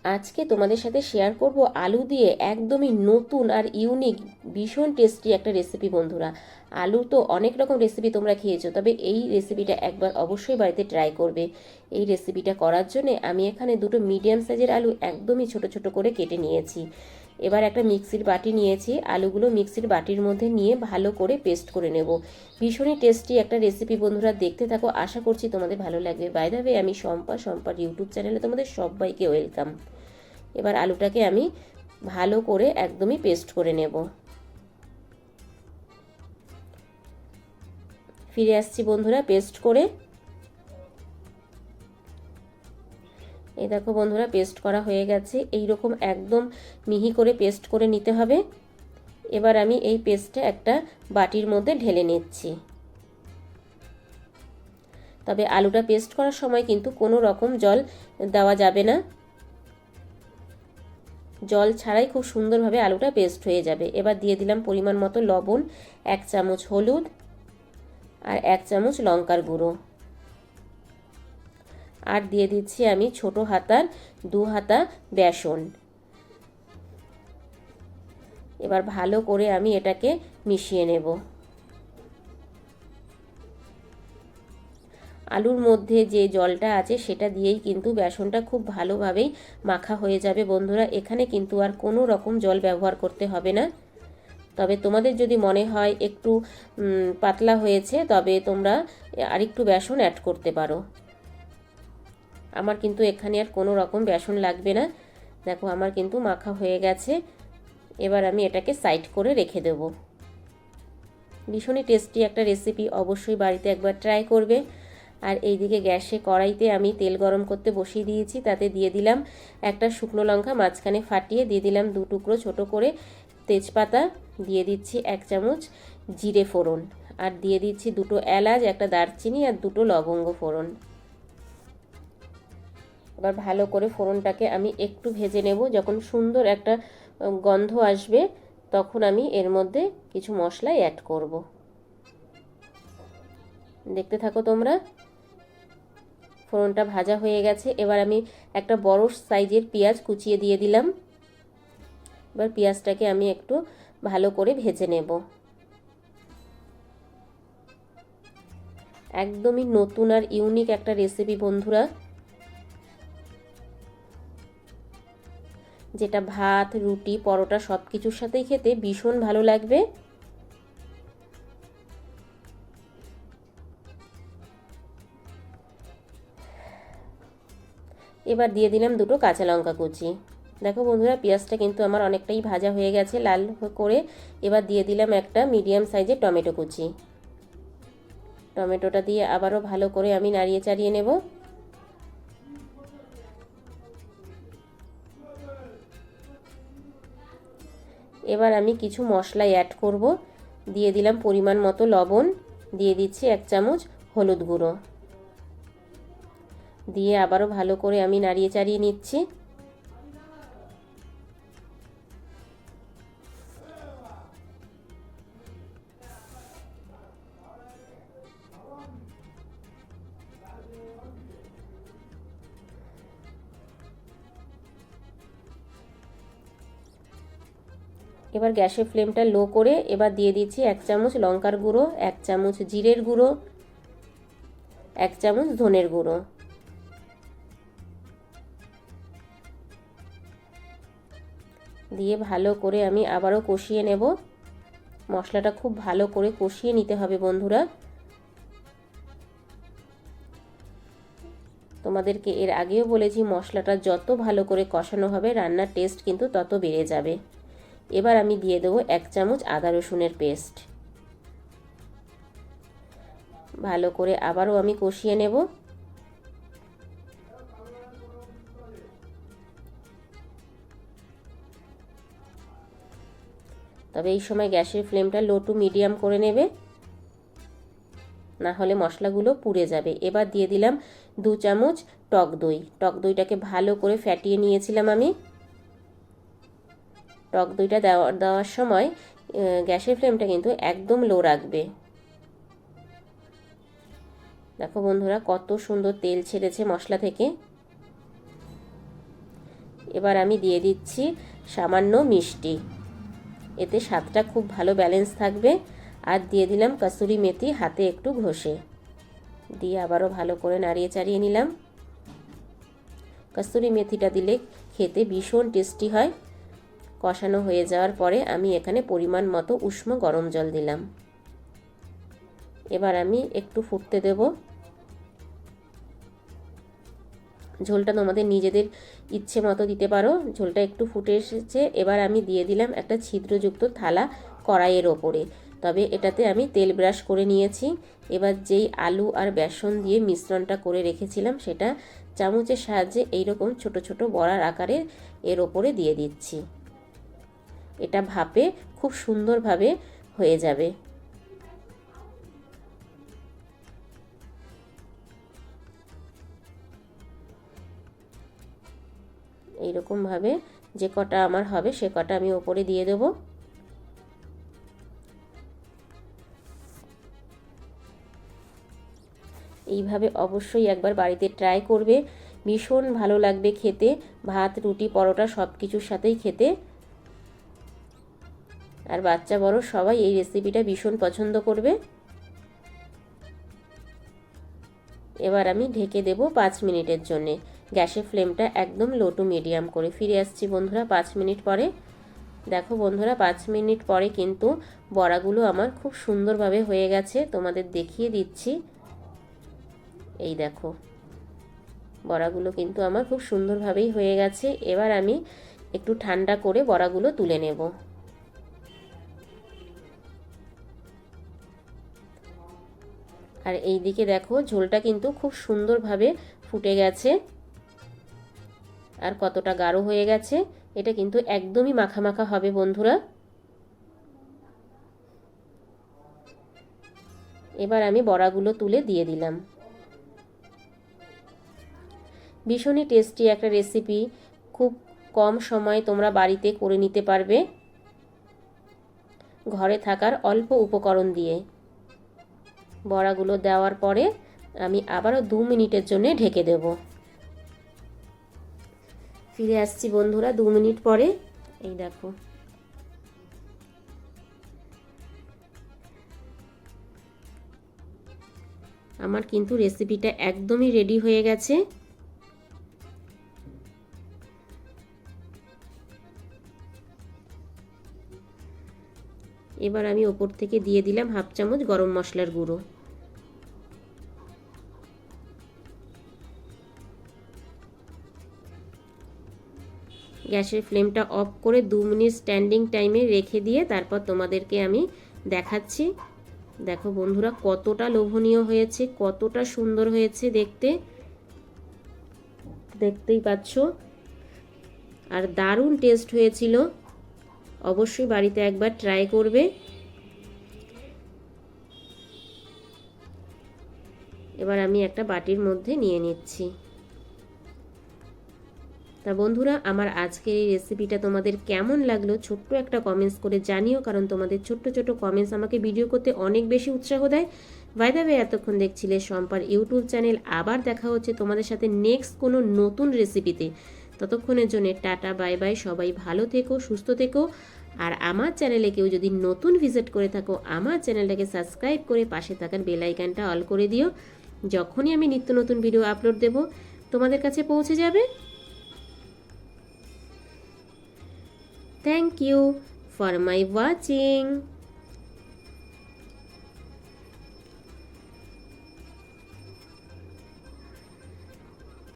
আজকে তোমাদের সাথে শেয়ার করব আলু দিয়ে একদমই নতুন আর ইউনিক ভীষণ টেস্টি একটা রেসিপি বন্ধুরা। আলু তো অনেক রকম রেসিপি তোমরা খেয়েছো, তবে এই রেসিপিটা একবার অবশ্যই বাড়িতে ট্রাই করবে। এই রেসিপিটা করার জন্য আমি এখানে দুটো মিডিয়াম সাইজের আলু একদমই ছোট ছোট করে কেটে নিয়েছি। এবার একটা মিক্সির বাটি নিয়েছি, আলুগুলো মিক্সির বাটির মধ্যে নিয়ে ভালো করে পেস্ট করে নেব। ভীষণই টেস্টি একটা রেসিপি বন্ধুরা, দেখতে থাকো, আশা করছি তোমাদের ভালো লাগবে। বাই দ্য ওয়ে, আমি সম্পার ইউটিউব চ্যানেলে তোমাদের সবাইকে ওয়েলকাম। এবার আলুটাকে আমি ভালো করে একদমই পেস্ট করে নেব। ফিরে আসছি বন্ধুরা পেস্ট করে। এই দেখো বন্ধুরা, পেস্ট করা হয়ে গেছে। এই রকম একদম মিহি করে পেস্ট করে নিতে হবে। এবার আমি এই পেস্টটা একটা বাটির মধ্যে ঢেলে নিচ্ছি। তবে আলুটা পেস্ট করার সময় কিন্তু কোনো রকম জল দেওয়া যাবে না, জল ছাড়াই খুব সুন্দরভাবে আলুটা পেস্ট হয়ে যাবে। এবার দিয়ে দিলাম পরিমাণ মতো লবণ, 1 চামচ হলুদ আর 1 চামচ লঙ্কার গুঁড়ো, আর দিয়ে দিচ্ছি আমি ছোট হাতার 2 হাতা বেসন। এবার ভালো করে আমি এটাকে মিশিয়ে নেব। আলুর মধ্যে যে জলটা আছে সেটা দিয়েই কিন্তু বেসনটা খুব ভালোভাবেই মাখা হয়ে যাবে বন্ধুরা। এখানে কিন্তু আর কোনো রকম জল ব্যবহার করতে হবে না। তবে তোমাদের যদি মনে হয় একটু পাতলা হয়েছে, তবে তোমরা আরেকটু বেসন অ্যাড করতে পারো। আমার কিন্তু এখানে আর কোনো রকম বেসন লাগবে না। দেখো আমার কিন্তু মাখা হয়ে গেছে। এবার আমি এটাকে সাইড করে রেখে দেব। ভীষণই টেস্টি একটা রেসিপি, অবশ্যই বাড়িতে একবার ট্রাই করবে। আর এইদিকে গ্যাসে কড়াইতে আমি তেল গরম করতে বসিয়ে দিয়েছি। তাতে দিয়ে দিলাম একটা শুকনো লঙ্কা মাঝখানে ফাটিয়ে, দিয়ে দিলাম 2 টুকরো ছোট করে তেজপাতা, দিয়ে দিচ্ছি 1 চামচ জিরে ফোড়ন, আর দিয়ে দিচ্ছি 2টো এলাচ, একটা দারচিনি আর 2টো লবঙ্গ ফোড়ন। এবার ভালো করে ফোড়নটাকে আমি একটু ভেজে নেব। যখন সুন্দর একটা গন্ধ আসবে তখন আমি এর মধ্যে কিছু মশলা অ্যাড করব। দেখতে থাকো তোমরা। ফোড়নটা ভাজা হয়ে গেছে। এবার আমি একটা বড় সাইজের পেঁয়াজ কুচিয়ে দিয়ে দিলাম। এবার পেঁয়াজটাকে আমি একটু ভালো করে ভেজে নেব। একদমই নতুন আর ইউনিক একটা রেসিপি বন্ধুরা, যেটা ভাত, রুটি, পরোটা সব কিছুর সাথেই খেতে ভীষণ ভালো লাগবে। এবার দিয়ে দিলাম 2টো কাঁচা লঙ্কা কুচি। দেখো বন্ধুরা, পেঁয়াজটা কিন্তু আমার অনেকটাই ভাজা হয়ে গেছে লাল করে। এবার দিয়ে দিলাম একটা মিডিয়াম সাইজের টমেটো কুচি। টমেটোটা দিয়ে আবারও ভালো করে আমি নাড়িয়ে চাড়িয়ে নেব। এবার আমি কিছু মশলা অ্যাড করব। দিয়ে দিলাম পরিমাণ মতো লবণ, দিয়ে দিচ্ছি 1 চামচ হলুদ গুঁড়ো, দিয়ে আবারও ভালো করে আমি নাড়িয়ে চাড়িয়ে নিচ্ছি। এবার গ্যাসের ফ্লেমটা লো করে এবার দিয়ে দিচ্ছি 1 চামচ লঙ্কার গুঁড়ো, 1 চামচ জিরের গুঁড়ো, 1 চামচ ধনের গুঁড়ো, দিয়ে ভালো করে আমি আবারও কষিয়ে নেব। মশলাটা খুব ভালো করে কষিয়ে নিতে হবে বন্ধুরা। তোমাদেরকে এর আগেও বলেছি, মশলাটা যত ভালো করে কষানো হবে রান্নার টেস্ট কিন্তু তত বেড়ে যাবে। এবার আমি দিয়ে দেবো 1 চামচ আদা রসুনের পেস্ট। ভালো করে আবারও আমি কষিয়ে নেব। তবে এই সময় গ্যাসের ফ্লেমটা লো টু মিডিয়াম করে নেবে, না হলে মশলাগুলো পুড়ে যাবে। এবার দিয়ে দিলাম 2 চামচ টক দই। টক দইটাকে ভালো করে ফ্যাটিয়ে নিয়েছিলাম আমি। টক দইটা দেওয়ার সময় গ্যাসের ফ্লেমটা কিন্তু একদম লো রাখবে। দেখো বন্ধুরা, কত সুন্দর তেল ছেড়েছে মশলা থেকে। এবার আমি দিয়ে দিচ্ছি সামান্য মিষ্টি, এতে স্বাদটা খুব ভালো ব্যালেন্স থাকবে। আর দিয়ে দিলাম কসুরি মেথি হাতে একটু ঘষে, দিয়ে আবারও ভালো করে নাড়িয়ে চাড়িয়ে নিলাম। কসুরি মেথিটা দিলে খেতে ভীষণ টেস্টি হয়। কষানো হয়ে যাওয়ার পরে আমি এখানে পরিমাণ মতো উষ্ণ গরম জল দিলাম। এবার আমি একটু ফুটতে দেব। ঝোলটা তোমাদের নিজেদের ইচ্ছে মতো দিতে পারো। ঝোলটা একটু ফুটে এসেছে, এবার আমি দিয়ে দিলাম একটা ছিদ্রযুক্ত থালা কড়াইয়ের ওপরে, তবে এটাতে আমি তেল ব্রাশ করে নিয়েছি। এবার যেই আলু আর বেসন দিয়ে মিশ্রণটা করে রেখেছিলাম সেটা চামচের সাহায্যে এইরকম ছোট ছোট বড়ার আকারে এর ওপরে দিয়ে দিচ্ছি। এটা ভাপে খুব সুন্দরভাবে হয়ে যাবে। এইরকমভাবে যে কটা আমার হবে সে কটা আমি ওপরে দিয়ে দেব। এইভাবে অবশ্যই একবার বাড়িতে ট্রাই করবে, ভীষণ ভালো লাগবে খেতে, ভাত রুটি পরোটা সব কিছুর সাথেই খেতে। আর বাচ্চা বড় সবাই এই রেসিপিটা ভীষণ পছন্দ করবে। এবার আমি ঢেকে দেব 5 মিনিটের জন্য। গ্যাসের ফ্লেমটা একদম লো টু মিডিয়াম করে। ফিরে আসছি বন্ধুরা 5 মিনিট পরে। দেখো বন্ধুরা 5 মিনিট পরে কিন্তু বড়াগুলো আমার খুব সুন্দরভাবে হয়ে গেছে, তোমাদের দেখিয়ে দিচ্ছি। এই দেখো বড়াগুলো কিন্তু আমার খুব সুন্দরভাবেই হয়ে গেছে। এবার আমি একটু ঠান্ডা করে বড়াগুলো তুলে নেব। আর এই দিকে দেখো ঝোলটা কিন্তু খুব সুন্দরভাবে ফুটে গেছে আর কতটা গাঢ় হয়ে গেছে। এটা কিন্তু একদমই মাখা মাখা হবে বন্ধুরা। এবার আমি বড়াগুলো তুলে দিয়ে দিলাম। ভীষণই টেস্টি একটা রেসিপি, খুব কম সময়ে তোমরা বাড়িতে করে নিতে পারবে ঘরে থাকার অল্প উপকরণ দিয়ে। বড়াগুলো দেওয়ার পরে আমি আবারও 2 মিনিটের জন্য ঢেকে দেব। ফিরে আসছি বন্ধুরা 2 মিনিট পরে। এই দেখো আমার কিন্তু রেসিপিটা একদমই রেডি হয়ে গেছে। এবার আমি ওপর থেকে দিয়ে দিলাম হাফ চামচ গরম মশলার গুঁড়ো। গ্যাসের ফ্লেমটা অফ করে 2 মিনিট স্ট্যান্ডিং টাইমে রেখে দিয়ে তারপর তোমাদেরকে আমি দেখাচ্ছি। দেখো বন্ধুরা কতটা লোভনীয় হয়েছে, কতটা সুন্দর হয়েছে দেখতে, দেখতেই পাচ্ছ। আর দারুণ টেস্ট হয়েছিল, অবশ্যই বাড়িতে একবার ট্রাই করবে। এবার আমি একটা বাটির মধ্যে নিয়ে নিচ্ছি। তা বন্ধুরা আমার আজকের এই রেসিপিটা তোমাদের কেমন লাগলো ছোট্ট একটা কমেন্টস করে জানিও, কারণ তোমাদের ছোট্ট ছোট্ট কমেন্টস আমাকে ভিডিও করতে অনেক বেশি উৎসাহ দেয়। বাই দ্য ওয়ে এতক্ষণ দেখছিলে শম্পার ইউটিউব চ্যানেল। আবার দেখা হচ্ছে তোমাদের সাথে নেক্সট কোনো নতুন রেসিপিতে। ততক্ষণের জন্য টাটা বাই বাই। সবাই ভালো থেকো, সুস্থ থেকো। আর আমার চ্যানেলে কেউ যদি নতুন ভিজিট করে থাকো আমার চ্যানেলটাকে সাবস্ক্রাইব করে পাশে থাকার বেল আইকনটা অল করে দিও। যখনই আমি নিত্য নতুন ভিডিও আপলোড দেব তোমাদের কাছে পৌঁছে যাবে। Thank you for my watching.